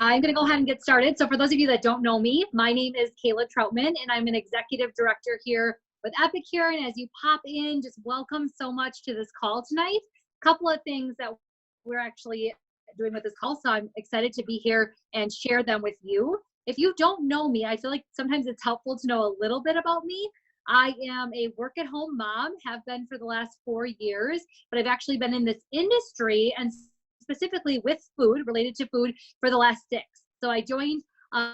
I'm going to go ahead and get started. So for those of you that don't know me, my name is Kayla Troutman, and I'm an executive director here with Epicure. And as you pop in, just welcome so much to this call tonight. A couple of things that we're actually doing with this call, so I'm excited to be here and share them with you. If you don't know me, I feel like sometimes it's helpful to know a little bit about me. I am a work-at-home mom, have been for the last 4 years, but I've actually been in this industry and specifically with food, related to food, for the last 6. So I joined a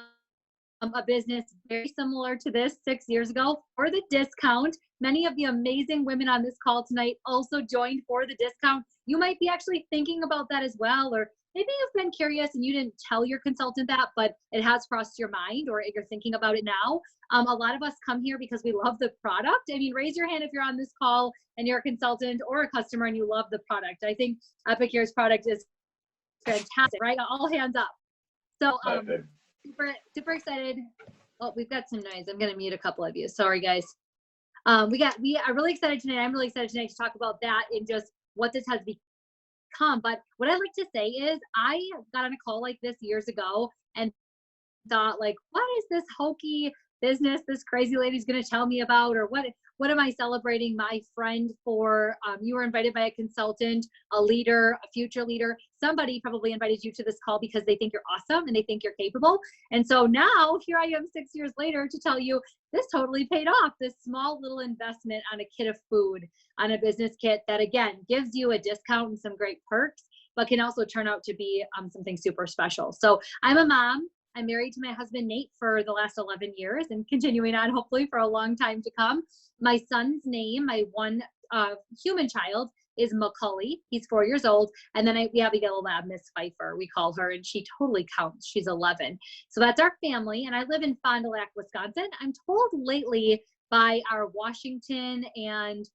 business very similar to this 6 years ago for the discount. Many of the amazing women on this call tonight also joined for the discount. You might be actually thinking about that as well, or maybe you've been curious and you didn't tell your consultant that, but it has crossed your mind or you're thinking about it now. A lot of us come here because we love the product. I mean, raise your hand if you're on this call and you're a consultant or a customer and you love the product. I think Epicure's product is fantastic, right? All hands up. So super excited. Oh, we've got some noise. I'm going to mute a couple of you. Sorry, guys. We are really excited tonight. I'm really excited tonight to talk about that and just what this has become. But what I like to say is I got on a call like this years ago and thought, like, what is this hokey business this crazy lady's going to tell me about, or what am I celebrating my friend for? You were invited by a consultant, a leader, a future leader. Somebody probably invited you to this call because they think you're awesome and they think you're capable. And so now here I am 6 years later to tell you this totally paid off. This small little investment on a kit of food, on a business kit that, again, gives you a discount and some great perks, but can also turn out to be something super special. So I'm a mom. I'm married to my husband, Nate, for the last 11 years and continuing on, hopefully, for a long time to come. My son's name, my one human child, is Macaulay. He's 4 years old. And then we have a yellow lab, Miss Pfeiffer, we call her, and she totally counts. She's 11. So that's our family. And I live in Fond du Lac, Wisconsin. I'm told lately by our Washington and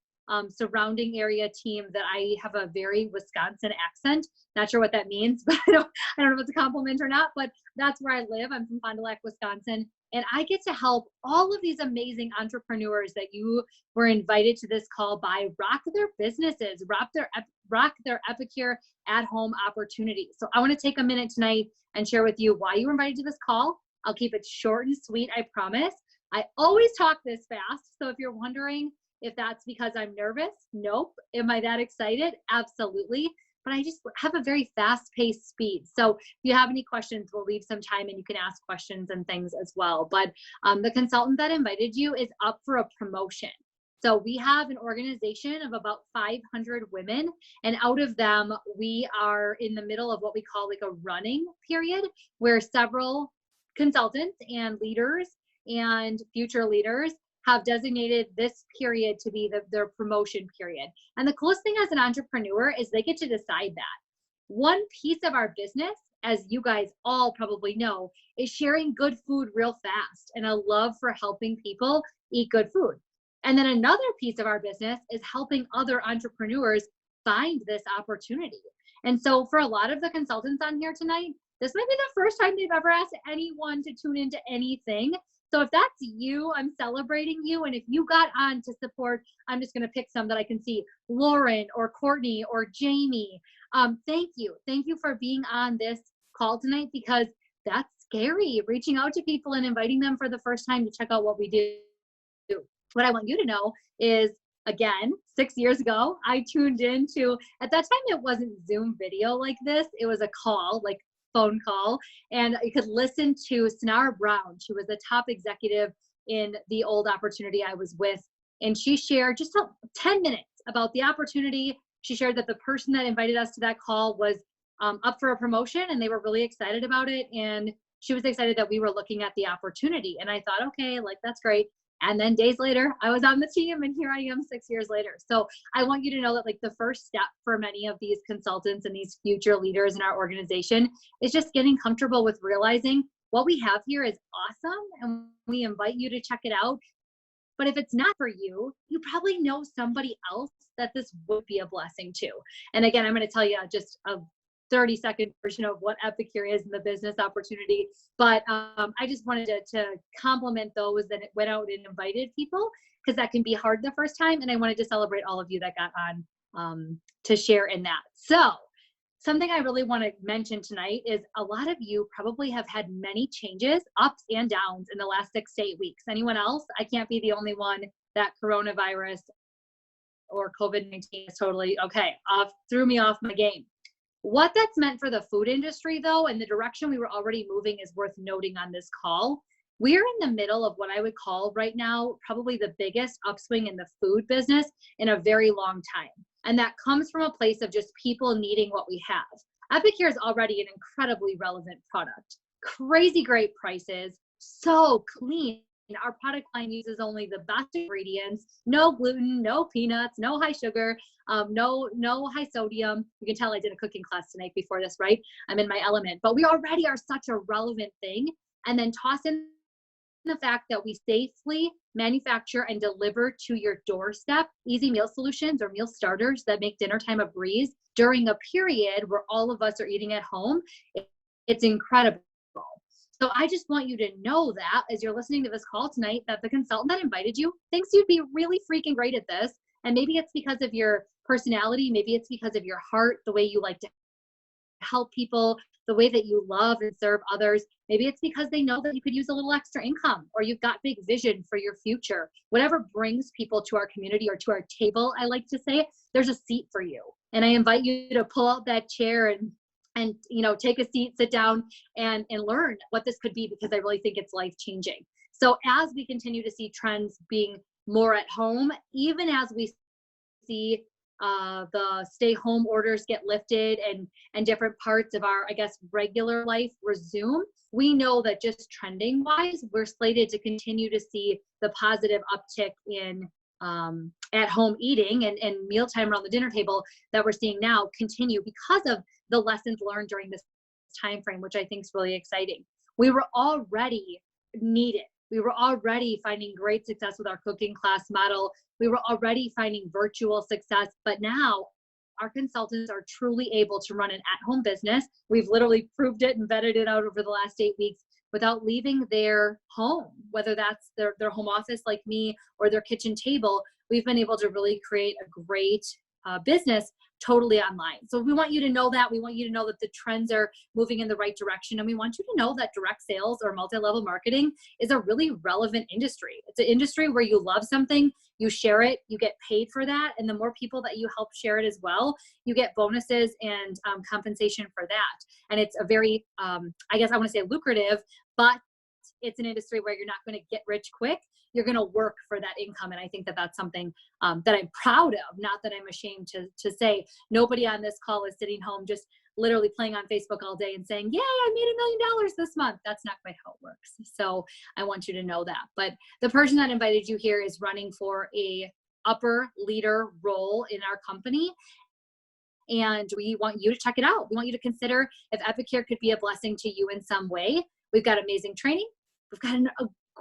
surrounding area team that I have a very Wisconsin accent. Not sure what that means, but I don't know if it's a compliment or not, but that's where I live. I'm from Fond du Lac, Wisconsin. And I get to help all of these amazing entrepreneurs that you were invited to this call by rock their businesses, rock their Epicure at-home opportunities. So I want to take a minute tonight and share with you why you were invited to this call. I'll keep it short and sweet, I promise. I always talk this fast. So if you're wondering if that's because I'm nervous, nope. Am I that excited? Absolutely. But I just have a very fast-paced speed. So if you have any questions, we'll leave some time and you can ask questions and things as well. But the consultant that invited you is up for a promotion. So we have an organization of about 500 women, and out of them, we are in the middle of what we call like a running period, where several consultants and leaders and future leaders have designated this period to be their promotion period. And the coolest thing as an entrepreneur is they get to decide that. One piece of our business, as you guys all probably know, is sharing good food real fast and a love for helping people eat good food. And then another piece of our business is helping other entrepreneurs find this opportunity. And so for a lot of the consultants on here tonight, this might be the first time they've ever asked anyone to tune into anything. So if that's you, I'm celebrating you. And if you got on to support, I'm just going to pick some that I can see, Lauren or Courtney or Jamie. Thank you. Thank you for being on this call tonight, because that's scary, reaching out to people and inviting them for the first time to check out what we do. What I want you to know is, again, 6 years ago, I tuned into, at that time, it wasn't Zoom video like this. It was a call, like phone call, and you could listen to Sanara Brown. She was a top executive in the old opportunity I was with, and she shared just 10 minutes about the opportunity. She shared that the person that invited us to that call was up for a promotion, and they were really excited about it, and she was excited that we were looking at the opportunity. And I thought, okay, like, that's great. And then days later, I was on the team, and here I am 6 years later. So I want you to know that, like, the first step for many of these consultants and these future leaders in our organization is just getting comfortable with realizing what we have here is awesome, and we invite you to check it out. But if it's not for you, you probably know somebody else that this would be a blessing to. And again, I'm going to tell you just a 30-second version of what Epicure is in the business opportunity. But I just wanted to compliment those that went out and invited people, because that can be hard the first time. And I wanted to celebrate all of you that got on to share in that. So Something I really want to mention tonight is a lot of you probably have had many changes, ups and downs in the last 6 to 8 weeks. Anyone else? I can't be the only one that coronavirus or COVID-19 is totally okay, threw me off my game. What that's meant for the food industry, though, and the direction we were already moving is worth noting on this call. We're in the middle of what I would call right now probably the biggest upswing in the food business in a very long time. And that comes from a place of just people needing what we have. Epicure is already an incredibly relevant product. Crazy great prices, so clean. Our product line uses only the best ingredients, no gluten, no peanuts, no high sugar, no high sodium. You can tell I did a cooking class tonight before this, right? I'm in my element. But we already are such a relevant thing. And then toss in the fact that we safely manufacture and deliver to your doorstep easy meal solutions or meal starters that make dinner time a breeze during a period where all of us are eating at home. It's incredible. So I just want you to know that as you're listening to this call tonight, that the consultant that invited you thinks you'd be really freaking great at this. And maybe it's because of your personality. Maybe it's because of your heart, the way you like to help people, the way that you love and serve others. Maybe it's because they know that you could use a little extra income, or you've got big vision for your future. Whatever brings people to our community or to our table, I like to say, there's a seat for you. And I invite you to pull out that chair and take a seat, sit down, and learn what this could be, because I really think it's life changing. So as we continue to see trends being more at home, even as we see the stay home orders get lifted and different parts of our, I guess, regular life resume, we know that just trending wise, we're slated to continue to see the positive uptick in at home eating and mealtime around the dinner table that we're seeing now continue because of the lessons learned during this time frame, which I think is really exciting. We were already needed. We were already finding great success with our cooking class model. We were already finding virtual success, but now our consultants are truly able to run an at-home business. We've literally proved it and vetted it out over the last 8 weeks without leaving their home, whether that's their home office like me or their kitchen table. We've been able to really create a great business totally online. So we want you to know that. We want you to know that the trends are moving in the right direction. And we want you to know that direct sales or multi-level marketing is a really relevant industry. It's an industry where you love something, you share it, you get paid for that. And the more people that you help share it as well, you get bonuses and compensation for that. And it's a very, I guess I want to say lucrative, but it's an industry where you're not going to get rich quick. You're going to work for that income. And I think that that's something that I'm proud of, not that I'm ashamed to say. Nobody on this call is sitting home just literally playing on Facebook all day and saying, yay, I made $1 million this month. That's not quite how it works. So I want you to know that. But the person that invited you here is running for a upper leader role in our company. And we want you to check it out. We want you to consider if Epicure could be a blessing to you in some way. We've got amazing training. We've got an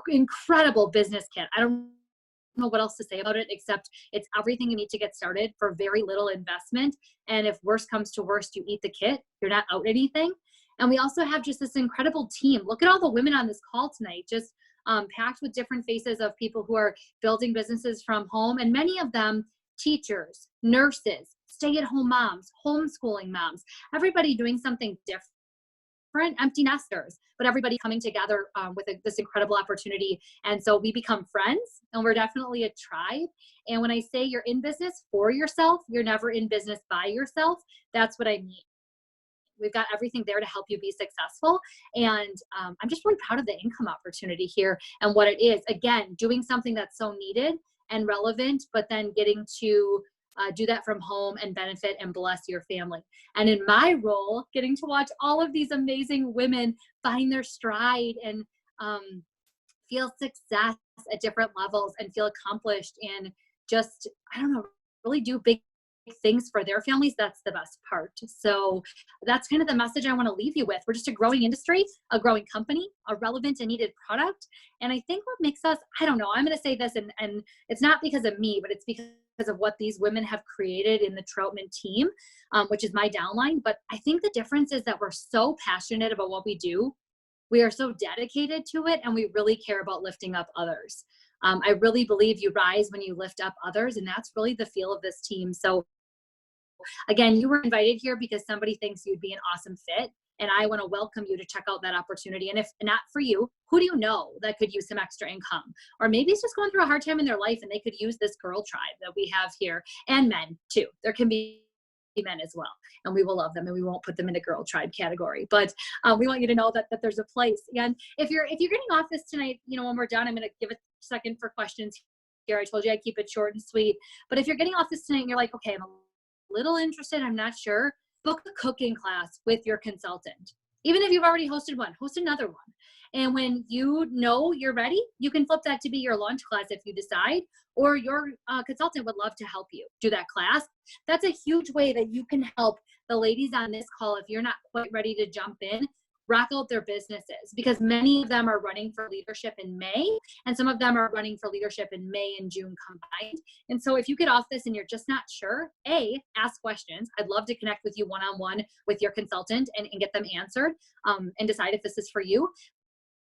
incredible business kit. I don't know what else to say about it, except it's everything you need to get started for very little investment. And if worse comes to worst, you eat the kit, you're not out anything. And we also have just this incredible team. Look at all the women on this call tonight, just packed with different faces of people who are building businesses from home. And many of them teachers, nurses, stay-at-home moms, homeschooling moms, everybody doing something different, empty nesters, but everybody coming together with this incredible opportunity. And so we become friends, and we're definitely a tribe. And when I say you're in business for yourself, you're never in business by yourself. That's what I mean. We've got everything there to help you be successful. And I'm just really proud of the income opportunity here and what it is. Again, doing something that's so needed and relevant, but then getting to do that from home and benefit and bless your family. And in my role, getting to watch all of these amazing women find their stride and feel success at different levels and feel accomplished and just, I don't know, really do big things for their families. That's the best part. So that's kind of the message I want to leave you with. We're just a growing industry, a growing company, a relevant and needed product. And I think what makes us, I don't know, I'm going to say this, and it's not because of me, but it's because of what these women have created in the Troutman team, which is my downline. But I think the difference is that we're so passionate about what we do. We are so dedicated to it, and we really care about lifting up others. I really believe you rise when you lift up others, and that's really the feel of this team. So again, you were invited here because somebody thinks you'd be an awesome fit. And I want to welcome you to check out that opportunity. And if not for you, who do you know that could use some extra income? Or maybe it's just going through a hard time in their life and they could use this girl tribe that we have here, and men too. There can be men as well, and we will love them, and we won't put them in a girl tribe category, but we want you to know that there's a place. And if you're getting off this tonight, when we're done, I'm going to give a second for questions here. I told you I'd keep it short and sweet, but if you're getting off this tonight and you're like, okay, I'm a little interested, I'm not sure, book a cooking class with your consultant. Even if you've already hosted one, host another one. And when you know you're ready, you can flip that to be your lunch class if you decide, or your consultant would love to help you do that class. That's a huge way that you can help the ladies on this call, if you're not quite ready to jump in, rock out their businesses, because many of them are running for leadership in May, and some of them are running for leadership in May and June combined. And so if you get off this and you're just not sure, ask questions. I'd love to connect with you one-on-one with your consultant and get them answered and decide if this is for you.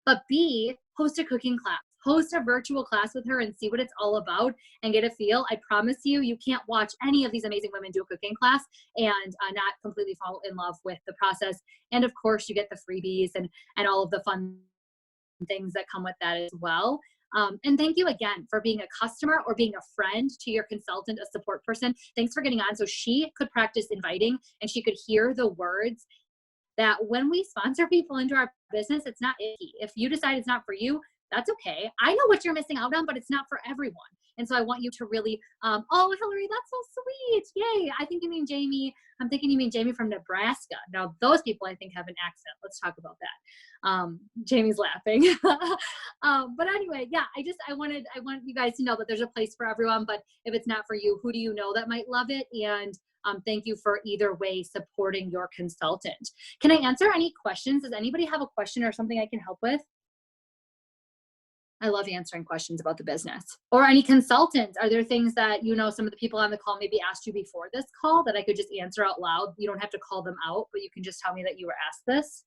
But B, host a cooking class. Host a virtual class with her and see what it's all about and get a feel. I promise you, you can't watch any of these amazing women do a cooking class and not completely fall in love with the process. And of course, you get the freebies and all of the fun things that come with that as well. And thank you again for being a customer or being a friend to your consultant, a support person. Thanks for getting on so she could practice inviting and she could hear the words that when we sponsor people into our business, it's not icky. If you decide it's not for you, that's okay. I know what you're missing out on, but it's not for everyone. And so I want you to really, oh, Hillary, that's so sweet. Yay. I think you mean Jamie. I'm thinking you mean Jamie from Nebraska. Now, those people I think have an accent. Let's talk about that. Jamie's laughing. But anyway, yeah, I want you guys to know that there's a place for everyone, but if it's not for you, who do you know that might love it? And thank you for either way supporting your consultant. Can I answer any questions? Does anybody have a question or something I can help with? I love answering questions about the business. Or any consultants. Are there things that, some of the people on the call maybe asked you before this call that I could just answer out loud? You don't have to call them out, but you can just tell me that you were asked this.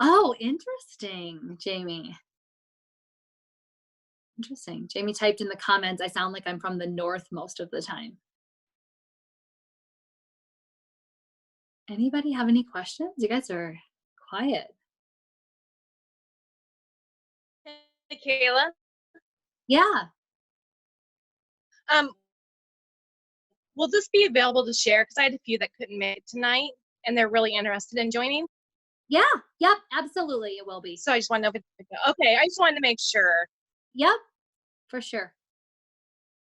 Oh, interesting, Jamie. Interesting. Jamie typed in the comments, I sound like I'm from the north most of the time. Anybody have any questions? You guys are quiet. Hey, Kayla. Yeah. Will this be available to share? Because I had a few that couldn't make it tonight, and they're really interested in joining. Yeah. Yep. Absolutely, it will be. So I just want to know if it's okay. I just wanted to make sure. Yep. For sure.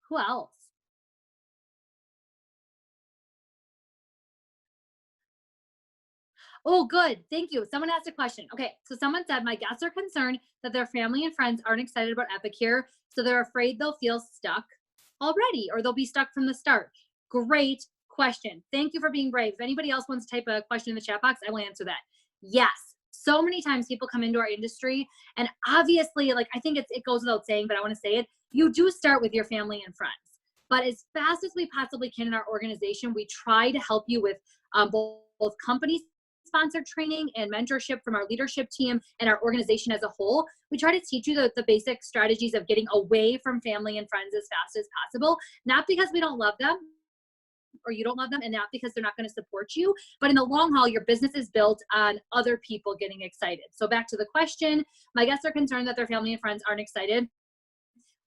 Who else? Oh, good. Thank you. Someone asked a question. Okay. So someone said, my guests are concerned that their family and friends aren't excited about Epicure, so they're afraid they'll feel stuck already or they'll be stuck from the start. Great question. Thank you for being brave. If anybody else wants to type a question in the chat box, I will answer that. Yes. So many times people come into our industry, and obviously, I think it goes without saying, but I want to say it. You do start with your family and friends. But as fast as we possibly can in our organization, we try to help you with both companies sponsored training and mentorship from our leadership team and our organization as a whole. We try to teach you the basic strategies of getting away from family and friends as fast as possible, not because we don't love them or you don't love them, and not because they're not going to support you, but in the long haul, your business is built on other people getting excited. So back to the question, my guests are concerned that their family and friends aren't excited.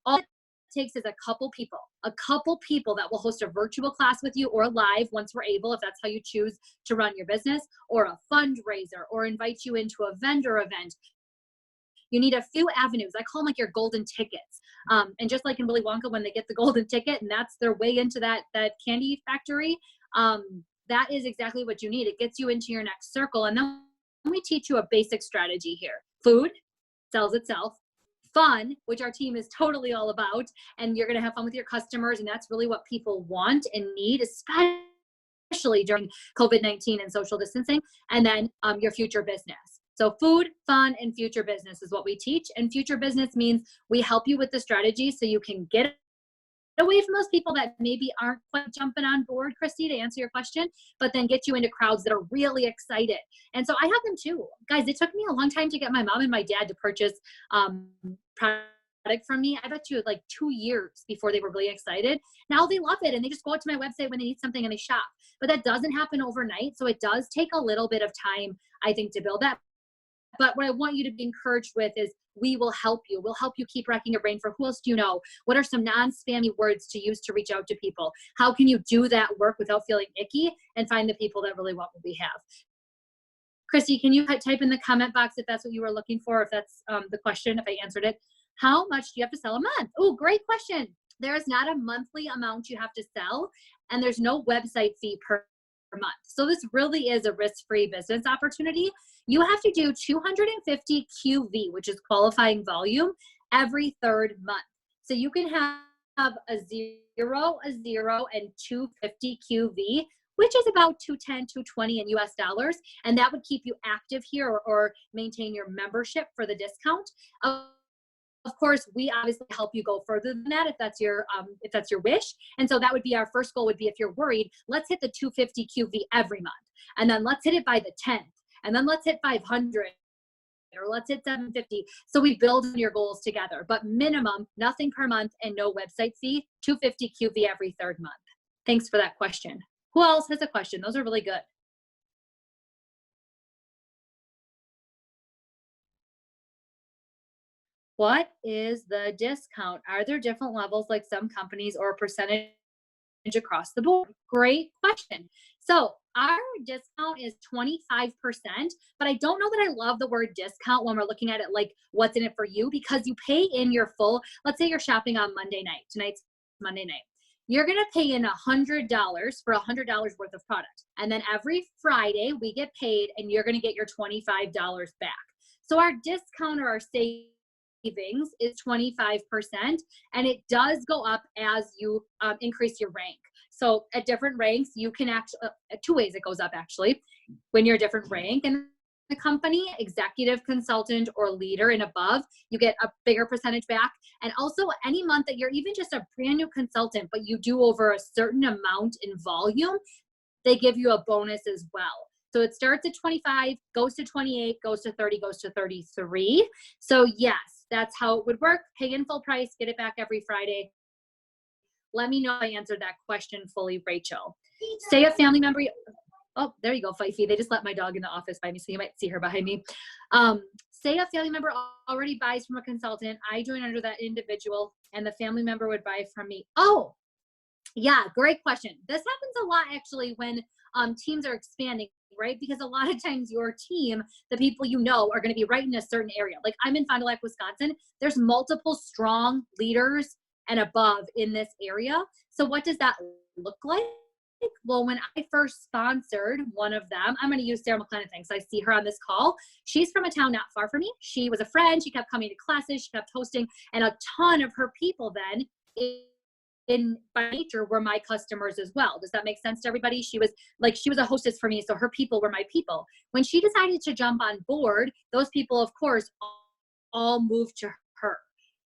All it takes is a couple people that will host a virtual class with you or live once we're able, if that's how you choose to run your business, or a fundraiser, or invite you into a vendor event. You need a few avenues. I call them like your golden tickets. And just like in Willy Wonka, when they get the golden ticket and that's their way into that candy factory, that is exactly what you need. It gets you into your next circle. And then we teach you a basic strategy here. Food sells itself. Fun, which our team is totally all about, and you're going to have fun with your customers, and that's really what people want and need, especially during COVID-19 and social distancing. And then your future business. So food, fun, and future business is what we teach. And future business means we help you with the strategy so you can get away from those people that maybe aren't quite jumping on board, Christy, to answer your question, but then get you into crowds that are really excited. And so I have them too. Guys, it took me a long time to get my mom and my dad to purchase products product from me, I bet you like 2 years before they were really excited. Now they love it and they just go out to my website when they need something and they shop. But that doesn't happen overnight. So it does take a little bit of time, I think, to build that. But what I want you to be encouraged with is we will help you. We'll help you keep racking your brain for who else do you know? What are some non-spammy words to use to reach out to people? How can you do that work without feeling icky and find the people that really want what we have? Christy, can you type in the comment box if that's what you were looking for, if that's the question, if I answered it? How much do you have to sell a month? Oh, great question. There is not a monthly amount you have to sell, and there's no website fee per month. So this really is a risk-free business opportunity. You have to do 250 QV, which is qualifying volume, every third month. So you can have a 0, a 0, and 250 QV, which is about 210, 220 in US dollars. And that would keep you active here or maintain your membership for the discount. Of course, we obviously help you go further than that if that's your wish. And so that would be our first goal would be if you're worried, let's hit the 250 QV every month. And then let's hit it by the 10th. And then let's hit 500 or let's hit 750. So we build your goals together, but minimum, nothing per month and no website fee, 250 QV every third month. Thanks for that question. Who else has a question? Those are really good. What is the discount? Are there different levels like some companies or a percentage across the board? Great question. So our discount is 25%, but I don't know that I love the word discount when we're looking at it like what's in it for you, because you pay in your full, let's say you're shopping on Monday night, tonight's Monday night. You're going to pay in $100 for $100 worth of product. And then every Friday we get paid and you're going to get your $25 back. So our discount or our savings is 25%, and it does go up as you increase your rank. So at different ranks, you can actually, 2 ways it goes up actually. When you're a different rank in the company, executive, consultant, or leader and above, you get a bigger percentage back. And also any month that you're even just a brand new consultant, but you do over a certain amount in volume, they give you a bonus as well. So it starts at 25, goes to 28, goes to 30, goes to 33. So yes, that's how it would work. Pay in full price, get it back every Friday. Let me know if I answered that question fully, Rachel. Say a family member. Oh, there you go, Fifey. They just let my dog in the office by me, so you might see her behind me. Say a family member already buys from a consultant. I join under that individual, and the family member would buy from me. Oh, yeah, great question. This happens a lot actually when teams are expanding, right? Because a lot of times your team, the people you know, are going to be right in a certain area. Like I'm in Fond du Lac, Wisconsin. There's multiple strong leaders and above in this area. So what does that look like? Well, when I first sponsored one of them, I'm going to use Sarah McLennan because I see her on this call. She's from a town not far from me. She was a friend. She kept coming to classes. She kept hosting, and a ton of her people then by nature were my customers as well. Does that make sense to everybody? She was a hostess for me. So her people were my people. When she decided to jump on board, those people, of course, all moved to her.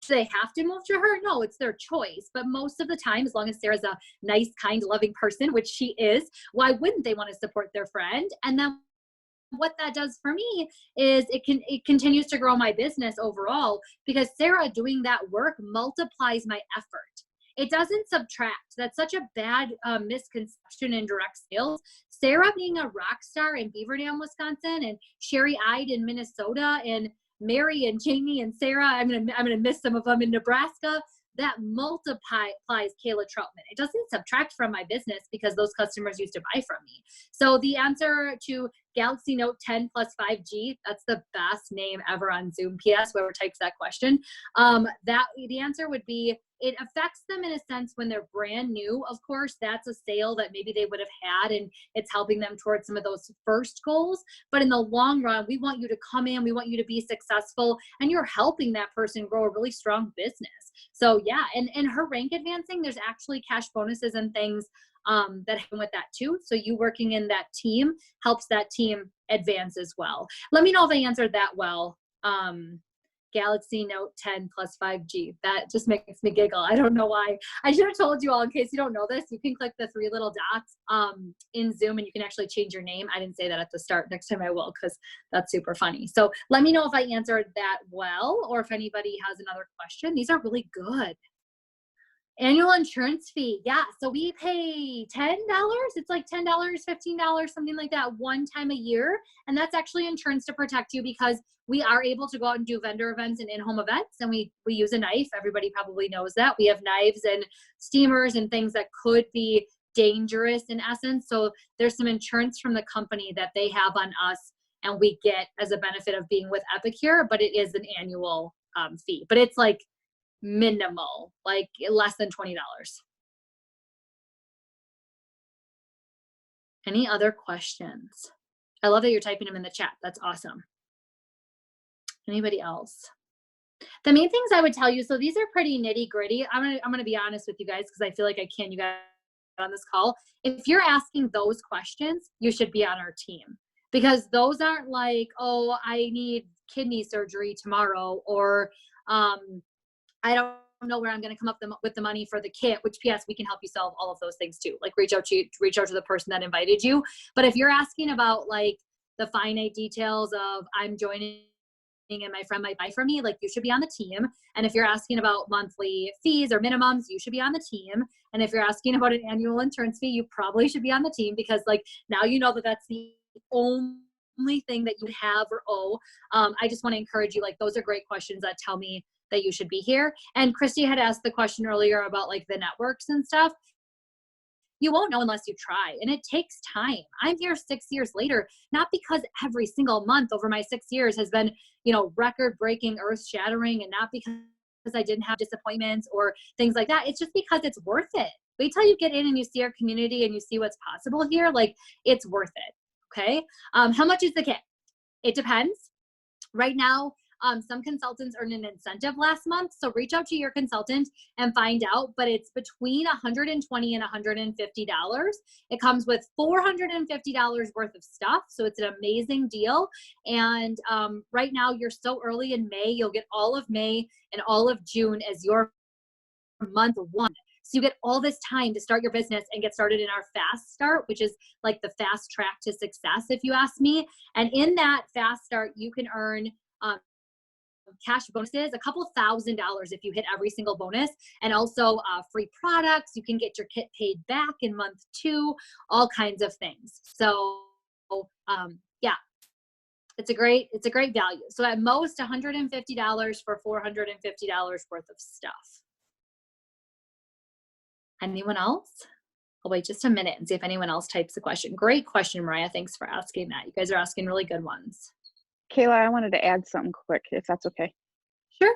Do they have to move to her? No, it's their choice. But most of the time, as long as Sarah's a nice, kind, loving person, which she is, why wouldn't they want to support their friend? And then what that does for me is it continues to grow my business overall, because Sarah doing that work multiplies my effort. It doesn't subtract. That's such a bad misconception in direct sales. Sarah being a rock star in Beaver Dam, Wisconsin, and Sherry Ide in Minnesota, and Mary and Jamie and Sarah, I'm gonna miss some of them in Nebraska. That multiplies Kayla Troutman. It doesn't subtract from my business because those customers used to buy from me. So the answer to Galaxy Note 10 plus 5G, that's the best name ever on Zoom. PS, whoever types that question. The answer would be, it affects them in a sense when they're brand new. Of course, that's a sale that maybe they would have had, and it's helping them towards some of those first goals. But in the long run, we want you to come in, we want you to be successful, and you're helping that person grow a really strong business. So yeah, and her rank advancing, there's actually cash bonuses and things that happen with that too. So you working in that team helps that team advance as well. Let me know if I answered that well. Galaxy Note 10 plus 5G. That just makes me giggle. I don't know why. I should have told you all, in case you don't know this, you can click the 3 little dots in Zoom and you can actually change your name. I didn't say that at the start. Next time I will, because that's super funny. So let me know if I answered that well, or if anybody has another question. These are really good. Annual insurance fee. Yeah. So we pay $10. It's like $10, $15, something like that, one time a year. And that's actually insurance to protect you, because we are able to go out and do vendor events and in-home events. And we use a knife. Everybody probably knows that. We have knives and steamers and things that could be dangerous in essence. So there's some insurance from the company that they have on us, and we get as a benefit of being with Epicure, but it is an annual fee. But it's like minimal, like less than $20. Any other questions? I love that you're typing them in the chat. That's awesome. Anybody else? The main things I would tell you, so these are pretty nitty gritty. I'm gonna be honest with you guys, because I feel like I can, you guys on this call. If you're asking those questions, you should be on our team, because those aren't like, oh, I need kidney surgery tomorrow, or I don't know where I'm going to come up with the money for the kit, which PS, we can help you solve all of those things too. Like reach out to the person that invited you. But if you're asking about like the finite details of I'm joining and my friend might buy from me, like you should be on the team. And if you're asking about monthly fees or minimums, you should be on the team. And if you're asking about an annual insurance fee, you probably should be on the team, because like now you know that that's the only thing that you have or owe. I just want to encourage you, like those are great questions that tell me that you should be here. And Christy had asked the question earlier about like the networks and stuff. You won't know unless you try, and it takes time. I'm here 6 years later, not because every single month over my 6 years has been, record breaking, earth shattering, and not because I didn't have disappointments or things like that. It's just because it's worth it. Wait till you get in and you see our community and you see what's possible here. Like it's worth it. Okay. How much is the kit? It depends. Right now, some consultants earned an incentive last month. So reach out to your consultant and find out, but it's between $120 and $150. It comes with $450 worth of stuff. So it's an amazing deal. And right now you're so early in May, you'll get all of May and all of June as your month one. So you get all this time to start your business and get started in our fast start, which is like the fast track to success, if you ask me. And in that fast start, you can earn cash bonuses, a couple $1,000 if you hit every single bonus, and also free products. You can get your kit paid back in month 2, all kinds of things. So yeah, it's a great value. So at most $150 for $450 worth of stuff. Anyone else? I'll wait just a minute and see if anyone else types a question. Great question, Mariah. Thanks for asking that. You guys are asking really good ones. Kayla, I wanted to add something quick, if that's okay. Sure.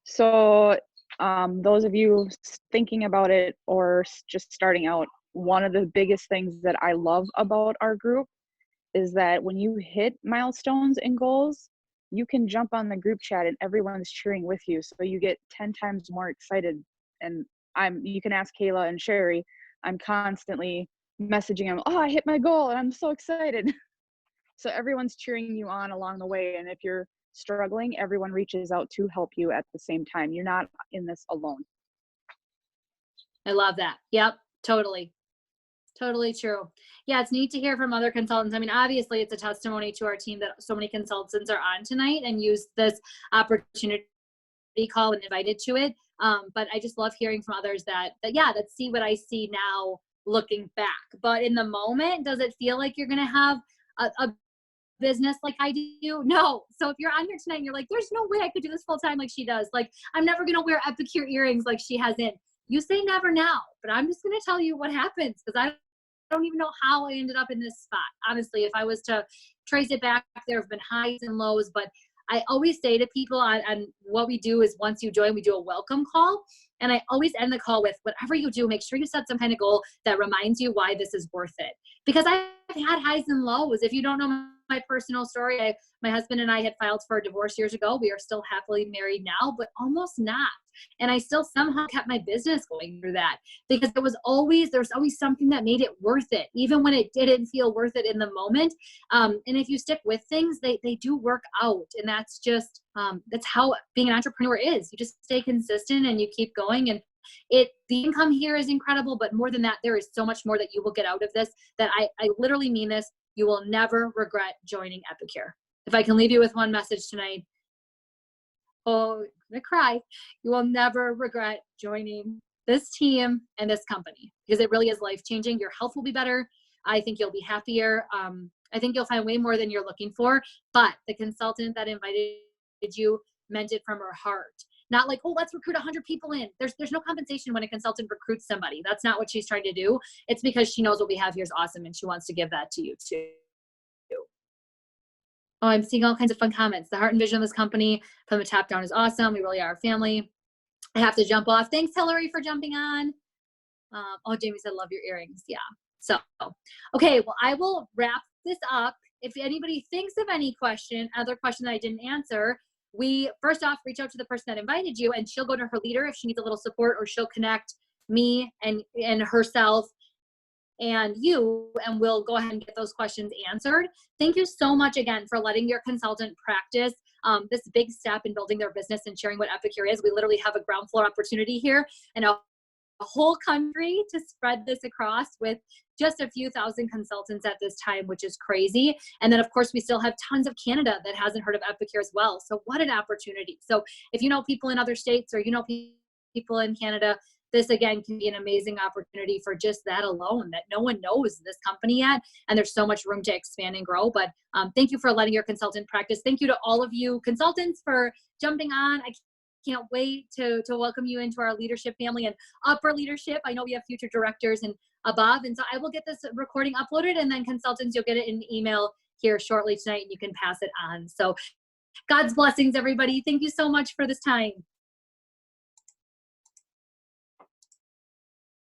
So those of you thinking about it or just starting out, one of the biggest things that I love about our group is that when you hit milestones and goals, you can jump on the group chat and everyone's cheering with you. So you get 10 times more excited. And you can ask Kayla and Sherry, I'm constantly messaging them, oh, I hit my goal and I'm so excited. So everyone's cheering you on along the way. And if you're struggling, everyone reaches out to help you at the same time. You're not in this alone. I love that. Yep, totally. Totally true. Yeah, it's neat to hear from other consultants. I mean, obviously it's a testimony to our team that so many consultants are on tonight and use this opportunity call and invited to it. But I just love hearing from others that see what I see now looking back. But in the moment, does it feel like you're going to have a business like I do? No. So if you're on here tonight and you're like, there's no way I could do this full time like she does. Like, I'm never going to wear Epicure earrings like she has in. You say never now, but I'm just going to tell you what happens, because I don't even know how I ended up in this spot. Honestly, if I was to trace it back, there have been highs and lows, but I always say to people on what we do is once you join, we do a welcome call. And I always end the call with, whatever you do, make sure you set some kind of goal that reminds you why this is worth it. Because I've had highs and lows. If you don't know my personal story, my husband and I had filed for a divorce years ago. We are still happily married now, but almost not. And I still somehow kept my business going through that because there's always something that made it worth it, even when it didn't feel worth it in the moment. And if you stick with things, they do work out. And that's just, that's how being an entrepreneur is. You just stay consistent and you keep going. And the income here is incredible, but more than that, there is so much more that you will get out of this that I literally mean this. You will never regret joining Epicure. If I can leave you with one message tonight, oh, I'm gonna cry. You will never regret joining this team and this company because it really is life-changing. Your health will be better. I think you'll be happier. I think you'll find way more than you're looking for, but the consultant that invited you meant it from her heart. Not like, oh, let's recruit 100 people in. There's no compensation when a consultant recruits somebody. That's not what she's trying to do. It's because she knows what we have here is awesome and she wants to give that to you too. Oh, I'm seeing all kinds of fun comments. The heart and vision of this company from the top down is awesome. We really are a family. I have to jump off. Thanks, Hillary, for jumping on. Oh, Jamie said, love your earrings. Yeah. So, okay, well, I will wrap this up. If anybody thinks of any other question that I didn't answer, we first off reach out to the person that invited you and she'll go to her leader if she needs a little support, or she'll connect me and herself and you, and we'll go ahead and get those questions answered. Thank you so much again for letting your consultant practice this big step in building their business and sharing what Epicure is. We literally have a ground floor opportunity here and a whole country to spread this across with just a few thousand consultants at this time, which is crazy. And then of course we still have tons of Canada that hasn't heard of Epicure as well. So what an opportunity. So if you know people in other states or you know people in Canada, this again can be an amazing opportunity for just that alone, that no one knows this company yet. And there's so much room to expand and grow. But thank you for letting your consultant practice. Thank you to all of you consultants for jumping on. I can't wait to welcome you into our leadership family and upper leadership. I know we have future directors and above. And so I will get this recording uploaded, and then consultants, you'll get it in email here shortly tonight and you can pass it on. So God's blessings, everybody. Thank you so much for this time.